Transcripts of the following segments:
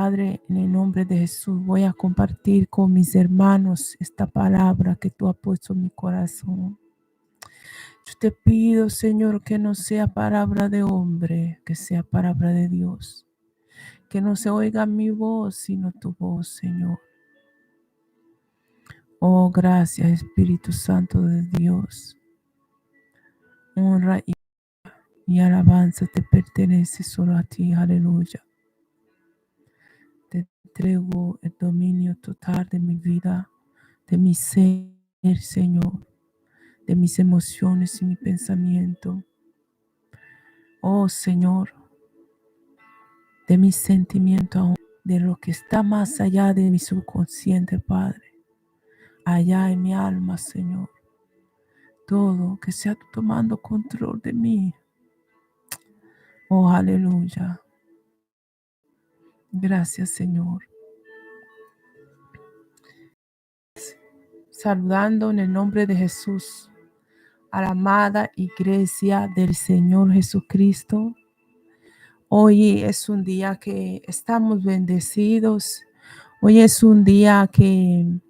Padre, en el nombre de Jesús, voy a compartir con mis hermanos esta palabra que tú has puesto en mi corazón. Yo te pido, Señor, que no sea palabra de hombre, que sea palabra de Dios. Que no se oiga mi voz, sino tu voz, Señor. Oh, gracias, Espíritu Santo de Dios. Honra y alabanza te pertenece solo a ti. Aleluya. Te entrego el dominio total de mi vida, de mi ser, Señor, de mis emociones y mi pensamiento. Oh, Señor, de mis sentimientos, de lo que está más allá de mi subconsciente, Padre. Allá en mi alma, Señor. Todo que sea tú tomando control de mí. Oh, aleluya. Gracias, Señor. Saludando en el nombre de Jesús a la amada iglesia del Señor Jesucristo. Hoy es un día que estamos bendecidos. Hoy es un día que el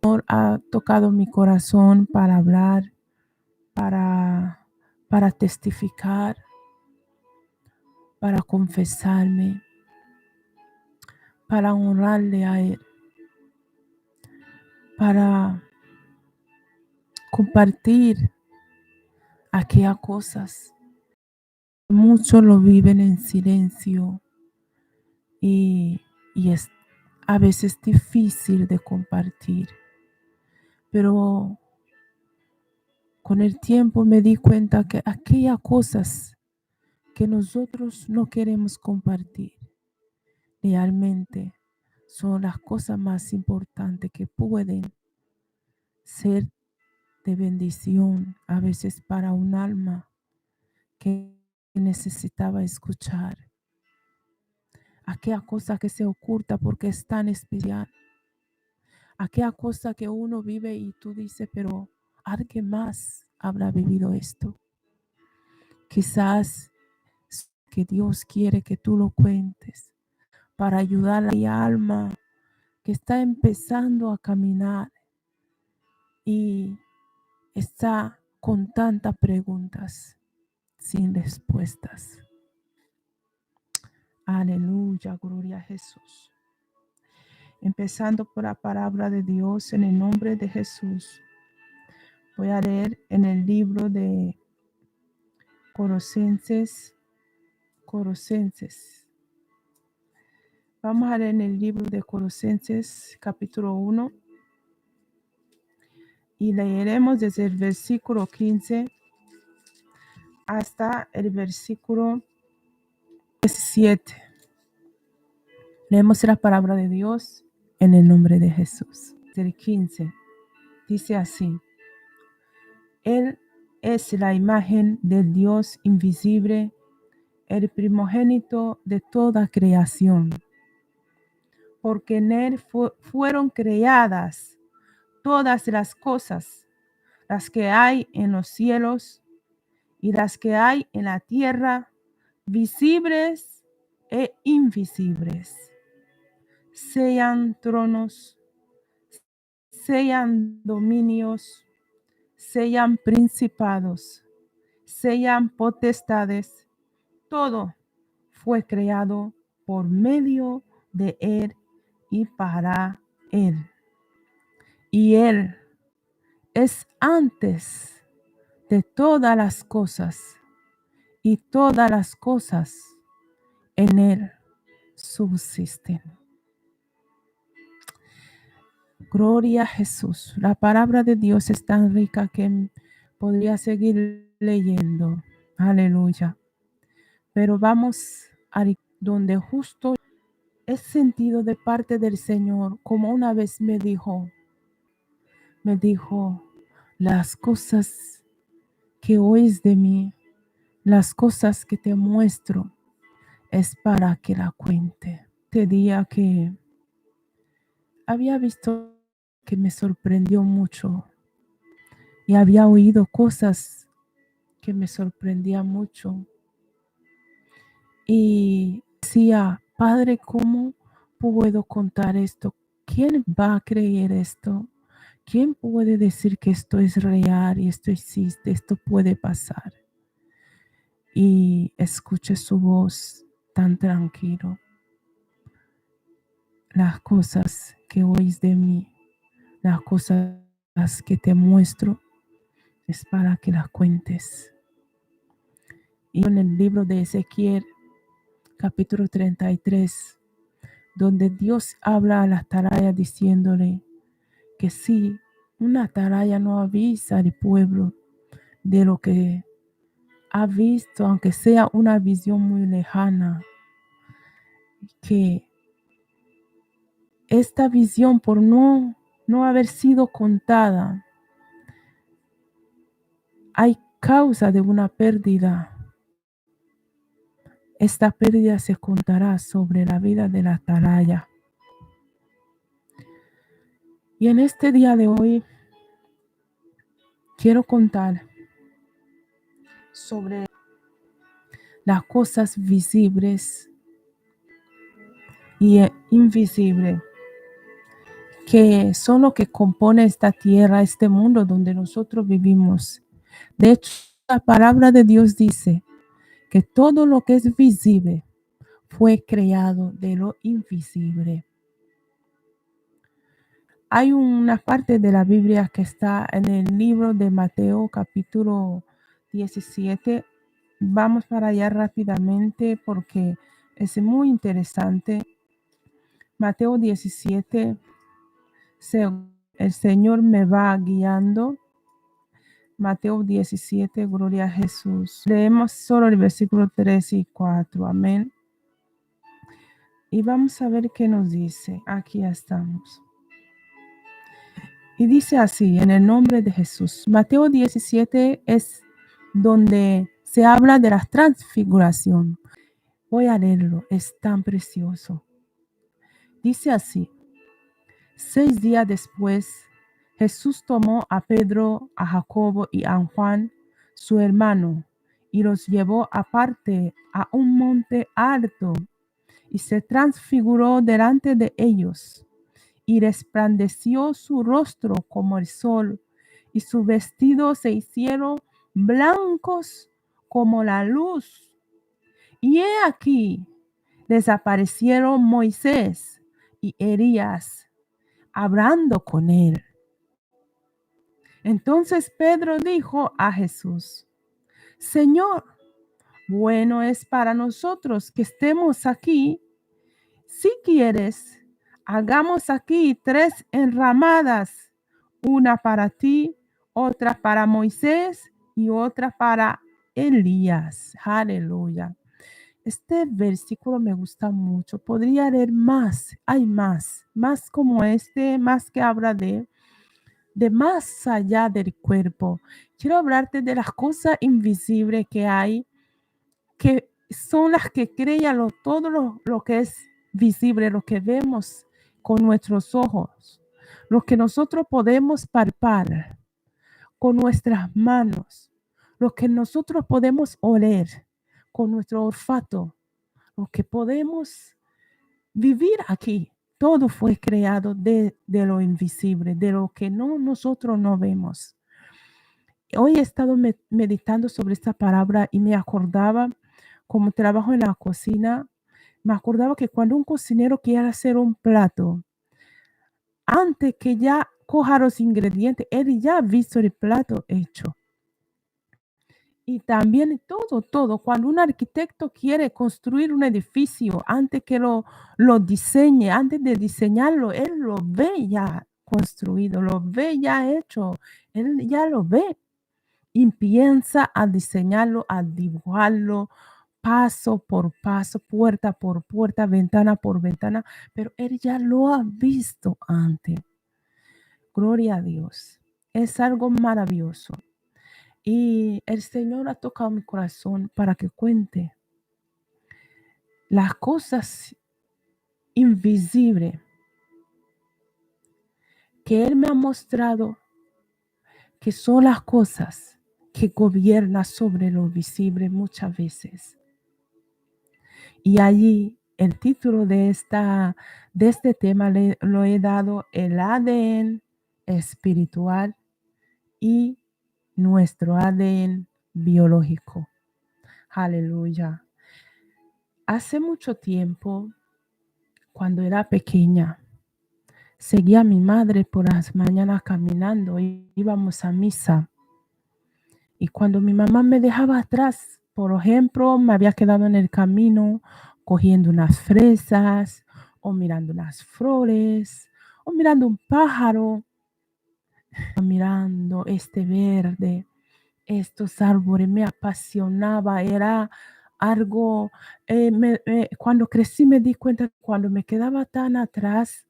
Señor ha tocado mi corazón para hablar, para testificar, para confesarme, para honrarle a Él, para compartir aquellas cosas. Muchos lo viven en silencio y es a veces difícil de compartir. Pero con el tiempo me di cuenta que aquellas cosas que nosotros no queremos compartir realmente son las cosas más importantes que pueden ser de bendición a veces para un alma que necesitaba escuchar. Aquella cosa que se oculta porque es tan especial. Aquella cosa que uno vive y tú dices, pero alguien más habrá vivido esto. Quizás que Dios quiere que tú lo cuentes para ayudar a la alma que está empezando a caminar y está con tantas preguntas sin respuestas. Aleluya, gloria a Jesús. Empezando por la palabra de Dios en el nombre de Jesús. Voy a leer en el libro de Colosenses. Vamos a leer en el libro de Colosenses capítulo 1 y leeremos desde el versículo 15 hasta el versículo 17. Leemos la palabra de Dios en el nombre de Jesús. Del 15 dice así: Él es la imagen del Dios invisible, el primogénito de toda creación, porque en Él fueron creadas todas las cosas, las que hay en los cielos y las que hay en la tierra, visibles e invisibles, sean tronos, sean dominios, sean principados, sean potestades. Todo fue creado por medio de Él y para Él. Y Él es antes de todas las cosas, y todas las cosas en Él subsisten. Gloria a Jesús. La palabra de Dios es tan rica que podría seguir leyendo. Aleluya. Pero vamos a donde justo es sentido de parte del Señor, como una vez me dijo, las cosas que oís de mí, las cosas que te muestro, es para que la cuente. Te diría que había visto que me sorprendió mucho y había oído cosas que me sorprendían mucho. Y decía, Padre, ¿cómo puedo contar esto? ¿Quién va a creer esto? ¿Quién puede decir que esto es real y esto existe, esto puede pasar? Y escuche su voz tan tranquilo. Las cosas que oís de mí, las cosas que te muestro, es para que las cuentes. Y en el libro de Ezequiel, capítulo 33, donde Dios habla a la atalaya diciéndole que si una atalaya no avisa al pueblo de lo que ha visto, aunque sea una visión muy lejana, que esta visión por no haber sido contada, hay causa de una pérdida. Esta pérdida se contará sobre la vida de la atalaya. Y en este día de hoy quiero contar sobre las cosas visibles y invisibles que son lo que compone esta tierra, este mundo donde nosotros vivimos. De hecho, la palabra de Dios dice que todo lo que es visible fue creado de lo invisible. Hay una parte de la Biblia que está en el libro de Mateo capítulo 17. Vamos para allá rápidamente porque es muy interesante. Mateo 17, el Señor me va guiando. Mateo 17, gloria a Jesús. Leemos solo el versículo 3 y 4. Amén. Y vamos a ver qué nos dice. Aquí estamos. Y dice así, en el nombre de Jesús. Mateo 17 es donde se habla de la transfiguración. Voy a leerlo, es tan precioso. Dice así: 6 días después, Jesús tomó a Pedro, a Jacobo y a Juan, su hermano, y los llevó aparte a un monte alto, y se transfiguró delante de ellos, y resplandeció su rostro como el sol, y sus vestidos se hicieron blancos como la luz. Y he aquí, desaparecieron Moisés y Elías, hablando con él. Entonces Pedro dijo a Jesús: Señor, bueno es para nosotros que estemos aquí. Si quieres, hagamos aquí 3 enramadas, una para ti, otra para Moisés y otra para Elías. Aleluya. Este versículo me gusta mucho. Podría leer más. Hay más como este, más que habla de más allá del cuerpo. Quiero hablarte de las cosas invisibles que hay, que son las que crean todo lo que es visible, lo que vemos con nuestros ojos, lo que nosotros podemos palpar con nuestras manos, lo que nosotros podemos oler con nuestro olfato, lo que podemos vivir aquí. Todo fue creado de lo invisible, de lo que nosotros no vemos. Hoy he estado meditando sobre esta palabra y me acordaba, como trabajo en la cocina, me acordaba que cuando un cocinero quiere hacer un plato, antes que ya coja los ingredientes, él ya ha visto el plato hecho. Y también todo, cuando un arquitecto quiere construir un edificio, antes que lo diseñe, antes de diseñarlo, él lo ve ya construido, lo ve ya hecho, él ya lo ve y piensa a diseñarlo, a dibujarlo paso por paso, puerta por puerta, ventana por ventana, pero él ya lo ha visto antes. Gloria a Dios. Es algo maravilloso. Y el Señor ha tocado mi corazón para que cuente las cosas invisibles que Él me ha mostrado, que son las cosas que gobiernan sobre lo visible muchas veces. Y allí el título de este tema lo he dado el ADN espiritual y nuestro ADN biológico. Aleluya. Hace mucho tiempo, cuando era pequeña, seguía a mi madre por las mañanas caminando y íbamos a misa. Y cuando mi mamá me dejaba atrás, por ejemplo, me había quedado en el camino cogiendo unas fresas o mirando unas flores o mirando un pájaro, mirando este verde, estos árboles, me apasionaba, era algo, cuando crecí me di cuenta que cuando me quedaba tan atrás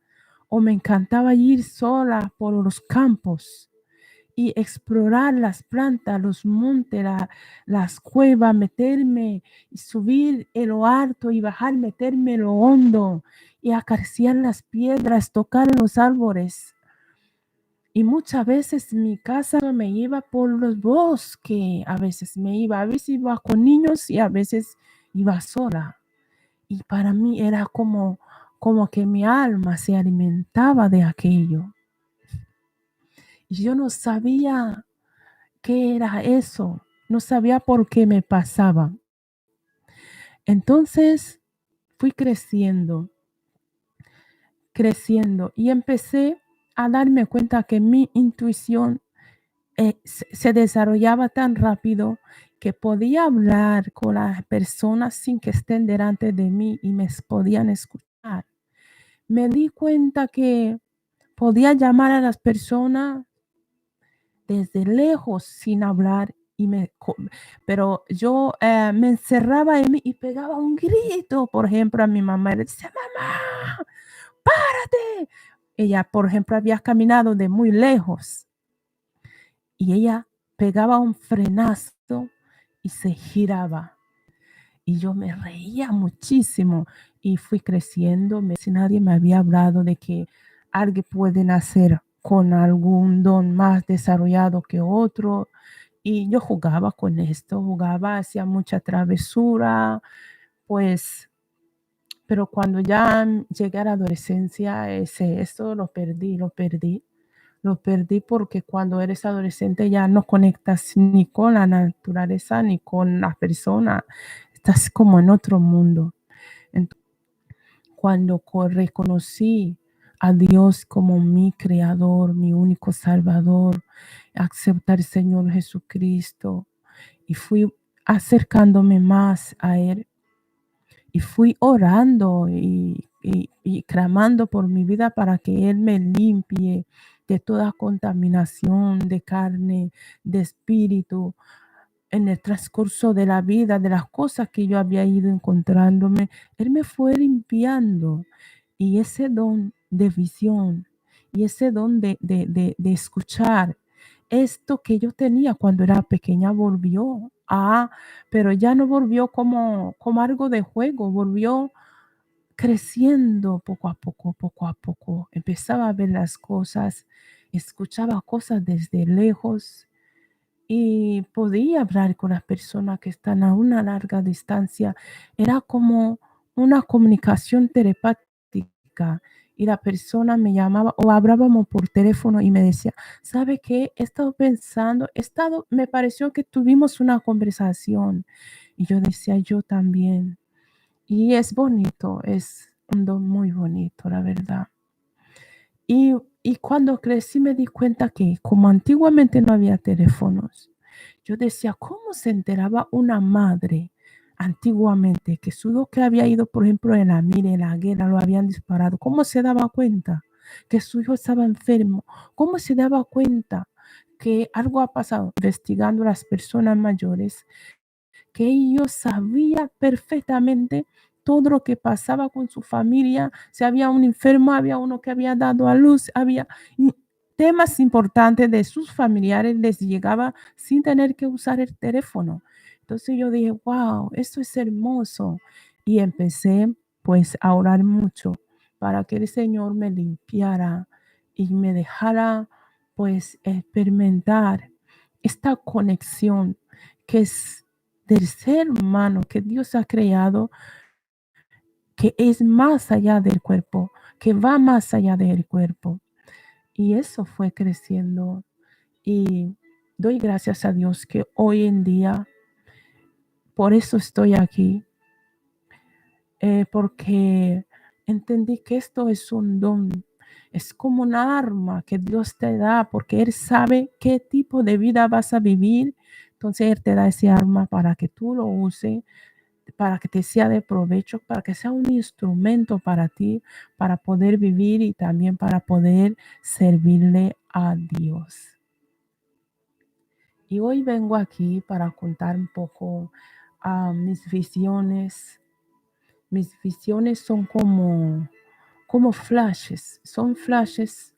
o me encantaba ir sola por los campos y explorar las plantas, los montes, las cuevas, meterme y subir en lo alto y bajar, meterme en lo hondo y acariciar las piedras, tocar los árboles. Y muchas veces mi casa me iba por los bosques, a veces iba con niños y a veces iba sola. Y para mí era como que mi alma se alimentaba de aquello. Y yo no sabía qué era eso, no sabía por qué me pasaba. Entonces fui creciendo y empecé a darme cuenta que mi intuición se desarrollaba tan rápido que podía hablar con las personas sin que estén delante de mí y me podían escuchar. Me di cuenta que podía llamar a las personas desde lejos sin hablar pero yo me encerraba en mí y pegaba un grito, por ejemplo, a mi mamá y le decía, mamá, párate. Ella, por ejemplo, había caminado de muy lejos y ella pegaba un frenazo y se giraba. Y yo me reía muchísimo y fui creciendo. Si nadie me había hablado de que alguien puede nacer con algún don más desarrollado que otro. Y yo jugaba con esto, hacía mucha travesura, pues, pero cuando ya llegué a la adolescencia, esto lo perdí porque cuando eres adolescente ya no conectas ni con la naturaleza ni con la persona, estás como en otro mundo. Cuando reconocí a Dios como mi creador, mi único salvador, aceptar al Señor Jesucristo y fui acercándome más a Él y fui orando y clamando por mi vida para que Él me limpie de toda contaminación de carne, de espíritu, en el transcurso de la vida, de las cosas que yo había ido encontrándome, Él me fue limpiando. Y ese don de visión y ese don de escuchar, esto que yo tenía cuando era pequeña volvió. Pero ya no volvió como algo de juego, volvió creciendo poco a poco, poco a poco. Empezaba a ver las cosas, escuchaba cosas desde lejos y podía hablar con las personas que están a una larga distancia. Era como una comunicación telepática y la persona me llamaba o hablábamos por teléfono y me decía, ¿sabe qué? He estado pensando, me pareció que tuvimos una conversación y yo decía, yo también. Y es bonito, es un don muy bonito, la verdad. Y cuando crecí me di cuenta que como antiguamente no había teléfonos, yo decía, ¿cómo se enteraba una madre antiguamente que su hijo que había ido, por ejemplo, en la mira, en la guerra, lo habían disparado? ¿Cómo se daba cuenta que su hijo estaba enfermo? ¿Cómo se daba cuenta que algo ha pasado? Investigando a las personas mayores, que ellos sabían perfectamente todo lo que pasaba con su familia, si había un enfermo, había uno que había dado a luz, había temas importantes de sus familiares, les llegaba sin tener que usar el teléfono. Entonces yo dije, wow, esto es hermoso. Y empecé pues a orar mucho para que el Señor me limpiara y me dejara pues experimentar esta conexión que es del ser humano que Dios ha creado que es más allá del cuerpo, que va más allá del cuerpo. Y eso fue creciendo. Y doy gracias a Dios que hoy en día, por eso estoy aquí, porque entendí que esto es un don, es como una arma que Dios te da, porque Él sabe qué tipo de vida vas a vivir. Entonces Él te da ese arma para que tú lo uses, para que te sea de provecho, para que sea un instrumento para ti, para poder vivir y también para poder servirle a Dios. Y hoy vengo aquí para contar un poco mis visiones. Mis visiones son como flashes, son flashes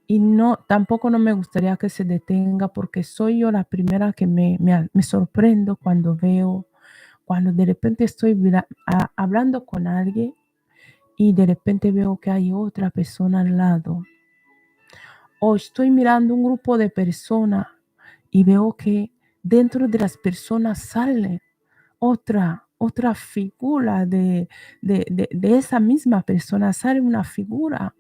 y no, tampoco no me gustaría que se detenga porque soy yo la primera que me sorprendo cuando veo, cuando de repente estoy hablando con alguien y de repente veo que hay otra persona al lado. O estoy mirando un grupo de personas y veo que dentro de las personas sale otra figura de esa misma persona, sale una figura.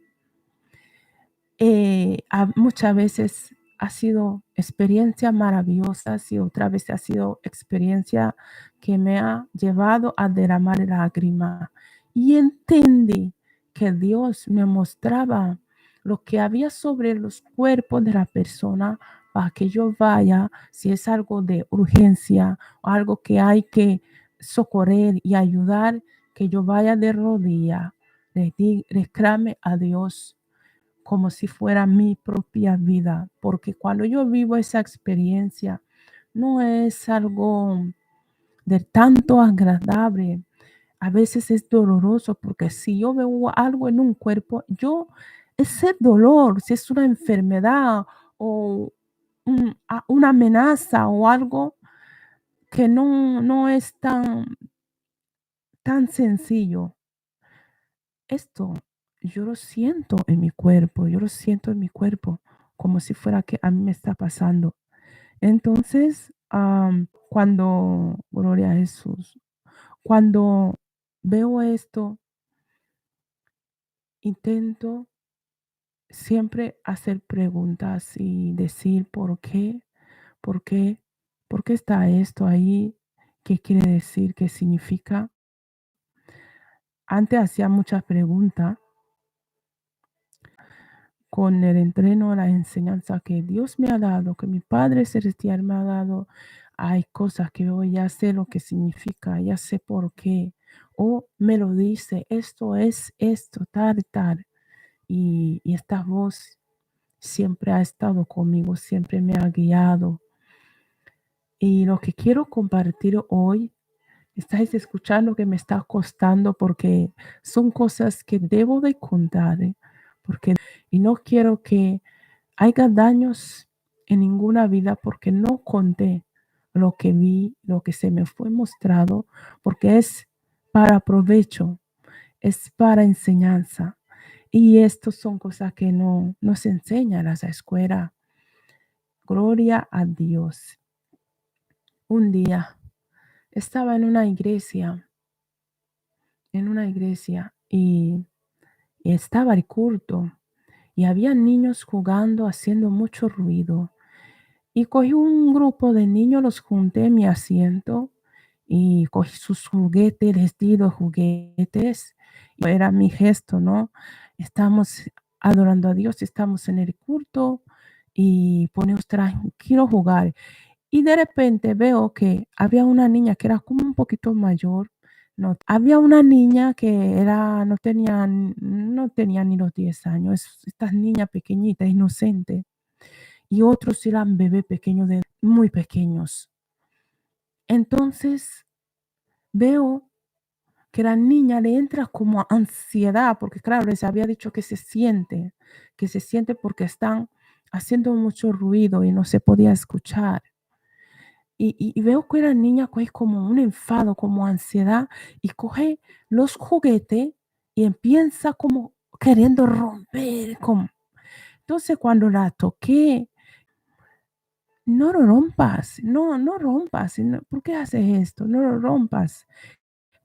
Muchas veces ha sido experiencia maravillosas y otra vez ha sido experiencia que me ha llevado a derramar lágrimas. Y entendí que Dios me mostraba lo que había sobre los cuerpos de la persona para que yo vaya, si es algo de urgencia o algo que hay que socorrer y ayudar, que yo vaya de rodillas, le clame a Dios como si fuera mi propia vida, porque cuando yo vivo esa experiencia, no es algo de tanto agradable. A veces es doloroso porque si yo veo algo en un cuerpo, ese dolor, si es una enfermedad o una amenaza o algo que no es tan sencillo. Esto yo lo siento en mi cuerpo, yo lo siento en mi cuerpo, como si fuera que a mí me está pasando. Entonces, gloria a Jesús, cuando veo esto, intento siempre hacer preguntas y decir por qué, por qué está esto ahí, qué quiere decir, qué significa. Antes hacía muchas preguntas con el entreno, la enseñanza que Dios me ha dado, que mi Padre Celestial me ha dado, hay cosas que yo ya sé lo que significa, ya sé por qué. O me lo dice, esto es esto, tal, tal. Y esta voz siempre ha estado conmigo, siempre me ha guiado. Y lo que quiero compartir hoy, estáis escuchando que me está costando porque son cosas que debo de contar, porque y no quiero que haya daños en ninguna vida porque no conté lo que vi, lo que se me fue mostrado, porque es para provecho, es para enseñanza. Y estos son cosas que no se enseñan en la escuela. Gloria a Dios. Un día estaba en una iglesia y estaba el culto y había niños jugando, haciendo mucho ruido. Y cogí un grupo de niños, los junté en mi asiento y cogí sus juguetes, les di los juguetes. Era mi gesto, ¿no? Estamos adorando a Dios, estamos en el culto y ponemos tranquilo jugar. Y de repente veo que había una niña que era como un poquito mayor. No, había una niña que no tenía ni los 10 años, estas niñas pequeñitas, inocentes y otros eran bebés pequeños, muy pequeños. Entonces veo que la niña le entra como ansiedad, porque claro, les había dicho que se siente porque están haciendo mucho ruido y no se podía escuchar. Y veo que la niña coge como un enfado, como ansiedad, y coge los juguetes y empieza como queriendo romper. Entonces cuando la toqué, no lo rompas, no rompas, ¿por qué haces esto? No lo rompas.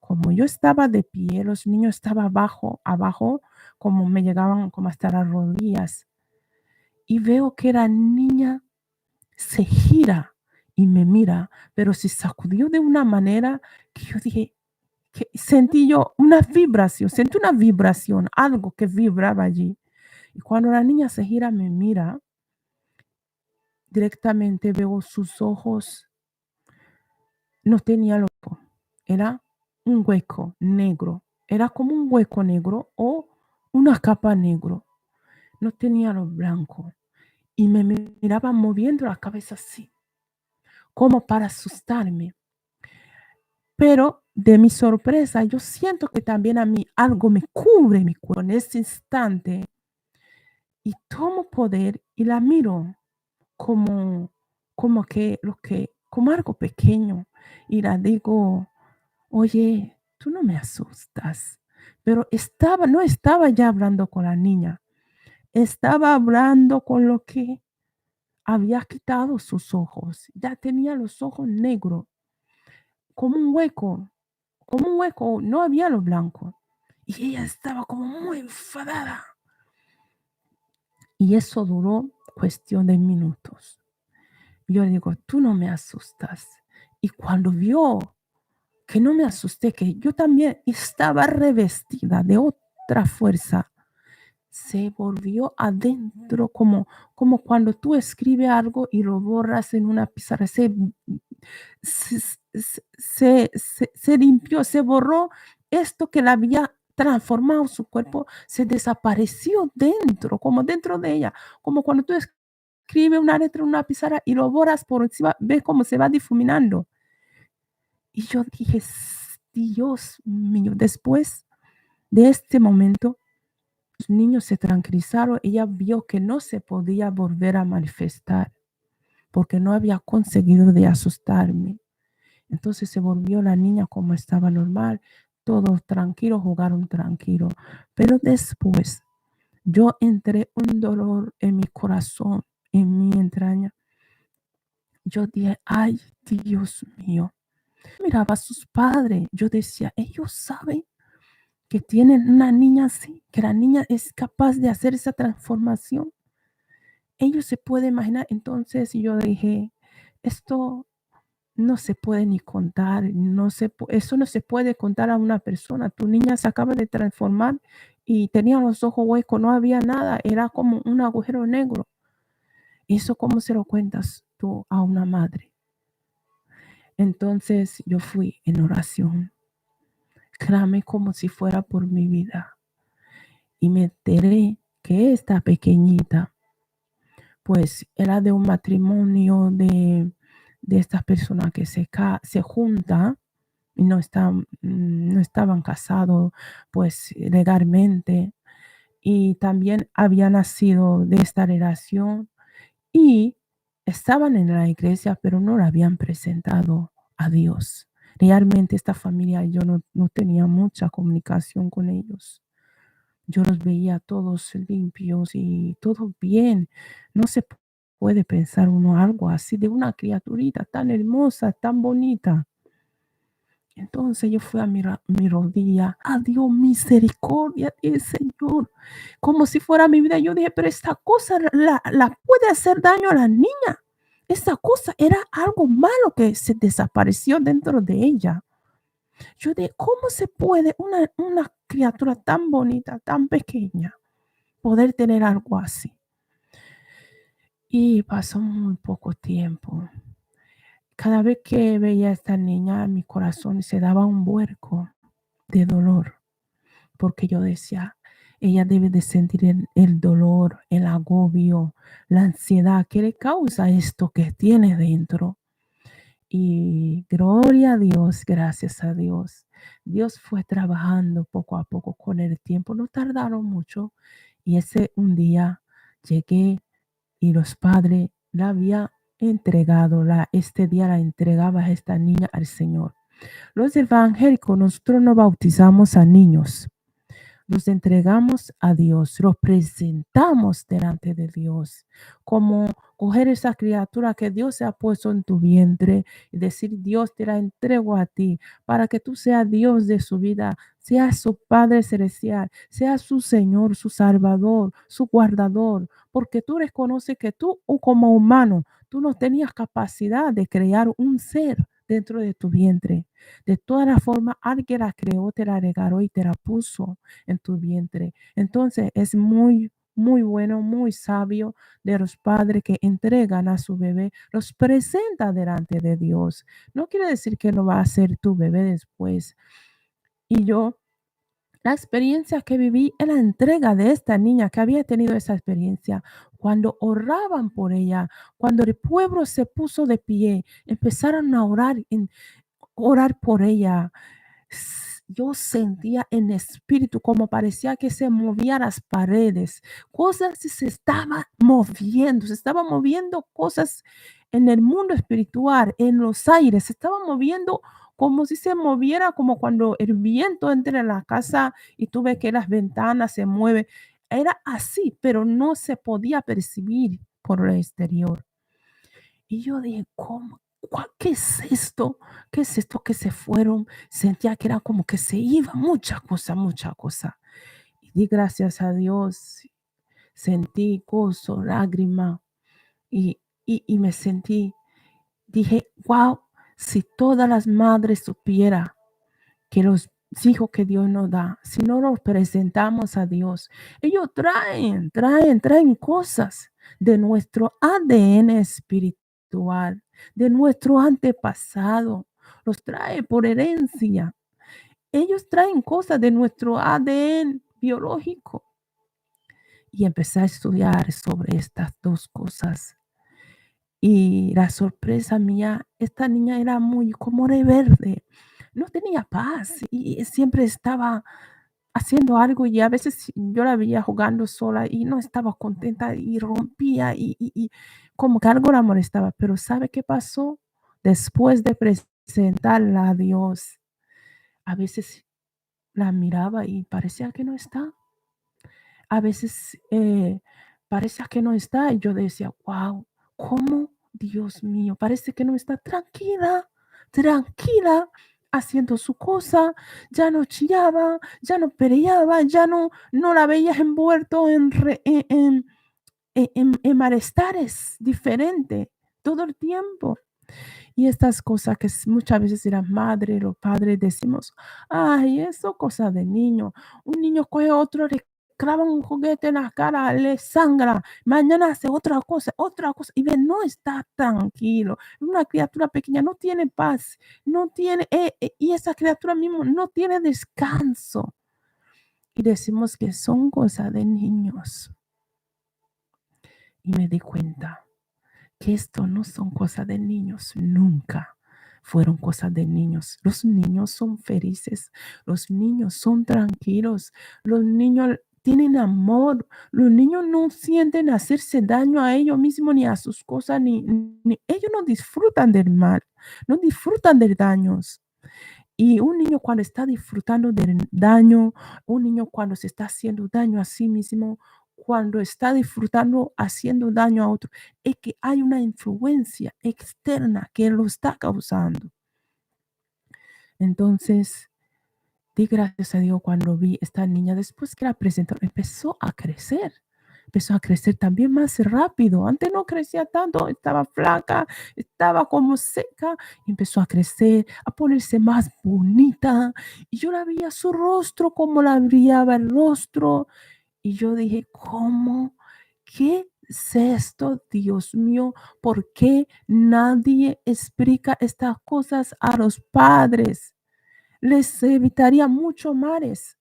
como yo estaba de pie, los niños estaban abajo, como me llegaban como hasta las rodillas, y veo que la niña se gira y me mira, pero se sacudió de una manera que yo dije, que sentí yo una vibración, sentí una vibración, algo que vibraba allí. Y cuando la niña se gira, me mira, directamente veo sus ojos, no tenía loco, era un hueco negro, era como un hueco negro o una capa negro, no tenía lo blanco. Y me miraba moviendo la cabeza así, como para asustarme. Pero de mi sorpresa, yo siento que también a mí algo me cubre mi cuerpo en ese instante y tomo poder y la miro como, como algo pequeño y la digo, oye, tú no me asustas. Pero no estaba ya hablando con la niña, estaba hablando con lo que había quitado sus ojos. Ya tenía los ojos negros, como un hueco, no había lo blanco. Y ella estaba como muy enfadada. Y eso duró cuestión de minutos. Yo le digo, tú no me asustas. Y cuando vio que no me asusté, que yo también estaba revestida de otra fuerza, se volvió adentro como cuando tú escribes algo y lo borras en una pizarra. Se, se limpió, se borró esto que la había transformado su cuerpo, se desapareció dentro, como dentro de ella, como cuando tú escribes una letra en una pizarra y lo borras por encima, ves cómo se va difuminando. Y yo dije, Dios mío, después de este momento, los niños se tranquilizaron, ella vio que no se podía volver a manifestar porque no había conseguido de asustarme. Entonces se volvió la niña como estaba normal, todos tranquilos, jugaron tranquilo. Pero después yo entré un dolor en mi corazón, en mi entraña. Yo dije, ay, Dios mío. Miraba a sus padres, yo decía, ellos saben que tienen una niña así, que la niña es capaz de hacer esa transformación. Ellos se pueden imaginar. Entonces yo dije, esto no se puede ni contar, eso no se puede contar a una persona. Tu niña se acaba de transformar y tenía los ojos huecos, no había nada, era como un agujero negro. ¿Eso cómo se lo cuentas tú a una madre? Entonces yo fui en oración, clamé como si fuera por mi vida y me enteré que esta pequeñita pues era de un matrimonio de estas personas que se juntan y no estaban casados pues legalmente y también había nacido de esta relación y estaban en la iglesia pero no la habían presentado a Dios. Realmente esta familia yo no tenía mucha comunicación con ellos. Yo los veía todos limpios y todo bien. No se puede pensar uno algo así de una criaturita tan hermosa, tan bonita. Entonces yo fui a mi rodilla, a Dios misericordia del Señor, como si fuera mi vida. Yo dije, pero esta cosa la puede hacer daño a la niña. Esta cosa era algo malo que se desapareció dentro de ella. Yo dije, ¿cómo se puede una criatura tan bonita, tan pequeña, poder tener algo así? Y pasó muy poco tiempo. Cada vez que veía a esta niña, mi corazón se daba un vuelco de dolor, porque yo decía, ella debe de sentir el dolor, el agobio, la ansiedad que le causa esto que tiene dentro. Y gloria a Dios, gracias a Dios. Dios fue trabajando poco a poco con el tiempo, no tardaron mucho. Y ese un día llegué y los padres la habían entregado, este día la entregaba a esta niña al Señor. Los evangélicos, nosotros no bautizamos a niños. los entregamos a Dios, los presentamos delante de Dios, como coger esa criatura que Dios se ha puesto en tu vientre y decir, Dios te la entrego a ti para que tú seas Dios de su vida, seas su Padre celestial, seas su Señor, su Salvador, su guardador, porque tú reconoces que tú como humano, tú no tenías capacidad de crear un ser dentro de tu vientre. De todas las formas, alguien la creó, te la regaló y te la puso en tu vientre. Entonces es muy, muy bueno, muy sabio de los padres que entregan a su bebé, los presenta delante de Dios. No quiere decir que no va a ser tu bebé después. Y yo, la experiencia que viví en la entrega de esta niña que había tenido esa experiencia, cuando oraban por ella, cuando el pueblo se puso de pie, empezaron a orar por ella. Yo sentía en espíritu como parecía que se movían las paredes, cosas se estaban moviendo cosas en el mundo espiritual, en los aires, se estaban moviendo como si se moviera como cuando el viento entra en la casa y tú ves que las ventanas se mueven. Era así, pero no se podía percibir por el exterior. Y yo dije, ¿cómo? ¿Qué es esto? ¿Qué es esto que se fueron? Sentía que era como que se iba mucha cosa, mucha cosa. Y di gracias a Dios. Sentí gozo, lágrima y me sentí, dije, wow, si todas las madres supieran que los hijos que Dios nos da, si no los presentamos a Dios, ellos traen cosas de nuestro ADN espiritual, de nuestro antepasado, los trae por herencia. Ellos traen cosas de nuestro ADN biológico. Y empecé a estudiar sobre estas dos cosas. Y la sorpresa mía, esta niña era muy como rebelde, no tenía paz y siempre estaba haciendo algo y a veces yo la veía jugando sola y no estaba contenta y rompía y como que algo la molestaba. Pero ¿sabe qué pasó? Después de presentarla a Dios, a veces la miraba y parecía que no está. A veces parecía que no está y yo decía, wow, ¿cómo? Dios mío, parece que no está tranquila, tranquila, haciendo su cosa, ya no chillaba, ya no peleaba, ya no la veías envuelto en malestares diferentes todo el tiempo. Y estas cosas que muchas veces las madres, los padres decimos, ay, eso cosa de niño. Un niño coge otro, le clava un juguete en la cara, le sangra, mañana hace otra cosa, y ve, no está tranquilo. Una criatura pequeña no tiene paz, no tiene, y esa criatura mismo no tiene descanso. Y decimos que son cosas de niños. Y me di cuenta que esto no son cosas de niños, nunca fueron cosas de niños. Los niños son felices, los niños son tranquilos, los niños tienen amor, los niños no sienten hacerse daño a ellos mismos ni a sus cosas, ellos no disfrutan del mal, no disfrutan de daños. Y un niño cuando está disfrutando del daño, un niño cuando se está haciendo daño a sí mismo, cuando está disfrutando haciendo daño a otro, es que hay una influencia externa que lo está causando. Entonces, di gracias a Dios cuando vi esta niña, después que la presentó, empezó a crecer también más rápido. Antes no crecía tanto, estaba flaca, estaba como seca, y empezó a crecer, a ponerse más bonita. Y yo la veía su rostro, como la brillaba el rostro. Y yo dije, ¿cómo? ¿Qué es esto, Dios mío? ¿Por qué nadie explica estas cosas a los padres? Les evitaría mucho males.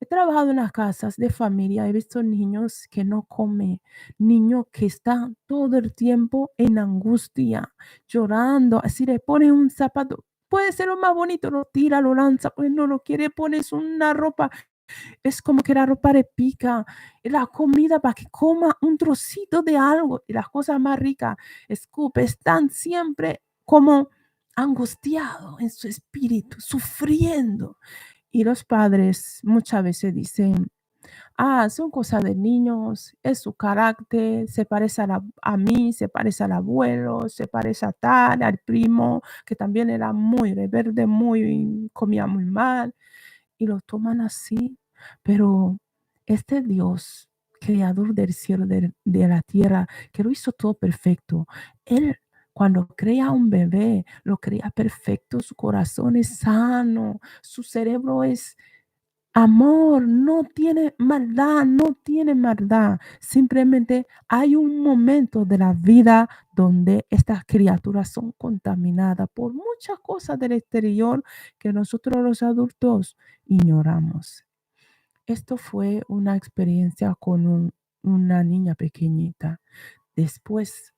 He trabajado en las casas de familia, he visto niños que no comen, niños que están todo el tiempo en angustia, llorando, así le ponen un zapato, puede ser lo más bonito, lo tira, lo lanza, pues no lo quiere, pones una ropa, es como que la ropa le pica, la comida para que coma un trocito de algo y las cosas más ricas, escupe, están siempre como angustiado en su espíritu, sufriendo. Y los padres muchas veces dicen: "Ah, son cosas de niños, es su carácter, se parece a mí, se parece al abuelo, se parece a tal, al primo, que también era muy rebelde, muy comía muy mal", y lo toman así. Pero este Dios, creador del cielo, de la tierra, que lo hizo todo perfecto, Él cuando crea un bebé, lo crea perfecto, su corazón es sano, su cerebro es amor, no tiene maldad, no tiene maldad. Simplemente hay un momento de la vida donde estas criaturas son contaminadas por muchas cosas del exterior que nosotros los adultos ignoramos. Esto fue una experiencia con una niña pequeñita. Después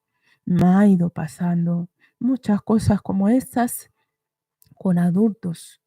me ha ido pasando muchas cosas como estas con adultos.